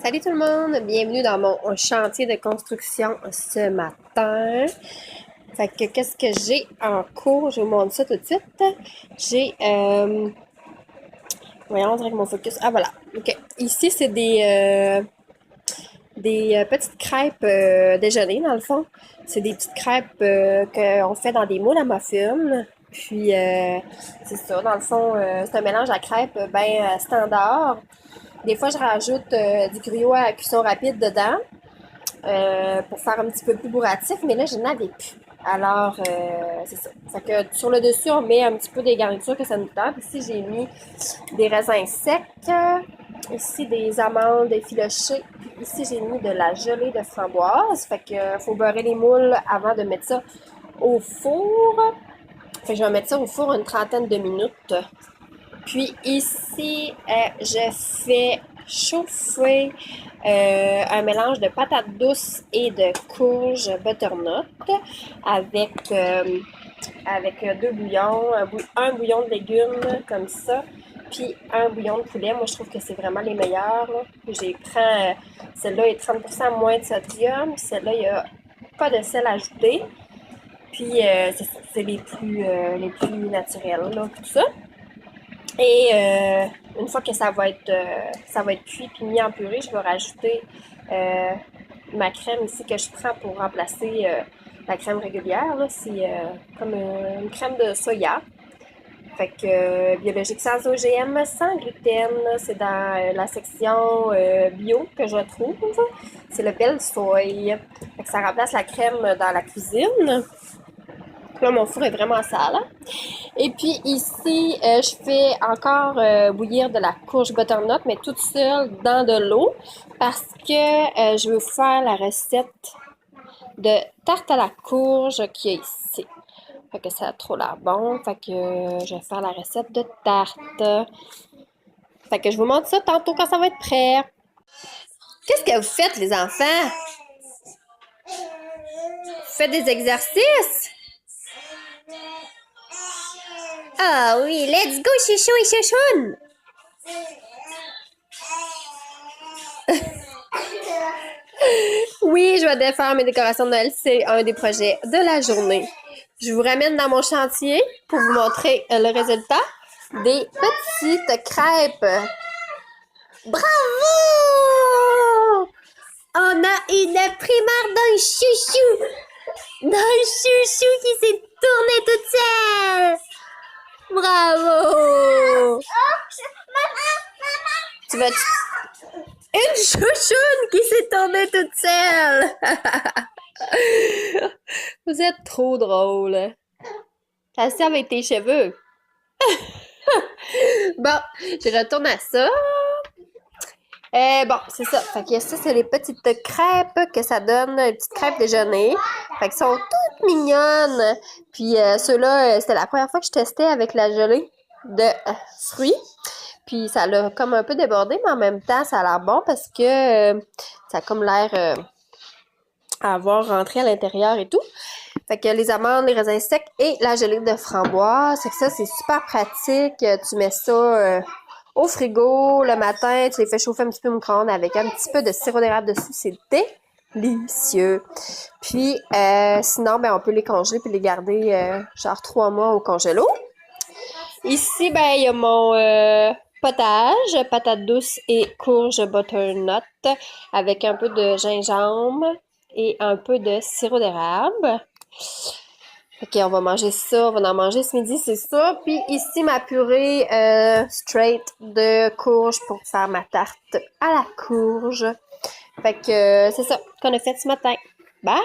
Salut tout le monde, bienvenue dans mon chantier de construction ce matin. Fait que qu'est-ce que j'ai en cours? Je vous montre ça tout de suite. J'ai, voyons, on dirait que mon focus. Ah voilà, ok. Ici c'est des petites crêpes déjeuner dans le fond. C'est des petites crêpes qu'on fait dans des moules à muffins. Puis c'est ça, dans le fond, c'est un mélange à crêpes bien standard. Des fois, je rajoute du gruyot à cuisson rapide dedans pour faire un petit peu plus bourratif, mais là, je n'avais plus. Alors, c'est ça. Fait que sur le dessus, on met un petit peu des garnitures que ça nous tente. Ici, j'ai mis des raisins secs. Ici, des amandes effilochées. Puis ici, j'ai mis de la gelée de framboise. Fait que faut beurrer les moules avant de mettre ça au four. Fait que je vais mettre ça au four une trentaine de minutes. Puis ici, je fais chauffer un mélange de patates douces et de courges butternut avec deux bouillons, un bouillon de légumes comme ça, puis un bouillon de poulet. Moi, je trouve que c'est vraiment les meilleurs, là. Celle-là est 30% moins de sodium, celle-là, il n'y a pas de sel ajouté. Puis c'est les plus naturels, là, tout ça. Et une fois que ça va être cuit puis mis en purée, je vais rajouter ma crème ici que je prends pour remplacer la crème régulière. Là. C'est comme une crème de soya. Fait que biologique sans OGM, sans gluten. C'est dans la section bio que je trouve. C'est le Belle Soy. Fait que ça remplace la crème dans la cuisine. Là, mon four est vraiment sale. Et puis ici, je fais encore bouillir de la courge butternut, mais toute seule dans de l'eau parce que je veux faire la recette de tarte à la courge qui est ici. Fait que ça a trop l'air bon. Fait que je vais faire la recette de tarte. Fait que je vous montre ça tantôt quand ça va être prêt. Qu'est-ce que vous faites, les enfants? Vous faites des exercices? Ah oui, let's go, chouchou et chouchoune! Oui, je vais défaire mes décorations de Noël. C'est un des projets de la journée. Je vous ramène dans mon chantier pour vous montrer le résultat des petites crêpes. Bravo! On a une primaire d'un chouchou! D'un chouchou qui s'est tourné toute seule! Bravo! Tu vas... Une chouchoune qui s'est tournée toute seule! Vous êtes trop drôle. Ça se tient avec tes cheveux. Bon, je retourne à ça. Bon, c'est ça. Fait que ça, c'est les petites crêpes que ça donne, les petites crêpes déjeuner. Fait qu'elles sont toutes mignonnes. Puis ceux-là, c'était la première fois que je testais avec la gelée de fruits. Puis ça l'a comme un peu débordé, mais en même temps, ça a l'air bon parce que ça a comme l'air à avoir rentré à l'intérieur et tout. Fait que les amandes, les raisins secs et la gelée de framboise. C'est que ça, c'est super pratique. Tu mets ça au frigo le matin, tu les fais chauffer un petit peu au micro-ondes avec un petit peu de sirop d'érable dessus. C'est délicieux. Puis sinon, ben on peut les congeler puis les garder genre 3 mois au congélo. Ici, ben il y a mon potage, patates douces et courges butternut avec un peu de gingembre et un peu de sirop d'érable. Ok, on va manger ça, on va en manger ce midi, c'est ça. Puis ici, ma purée straight de courge pour faire ma tarte à la courge. Fait que c'est ça qu'on a fait ce matin. Bye!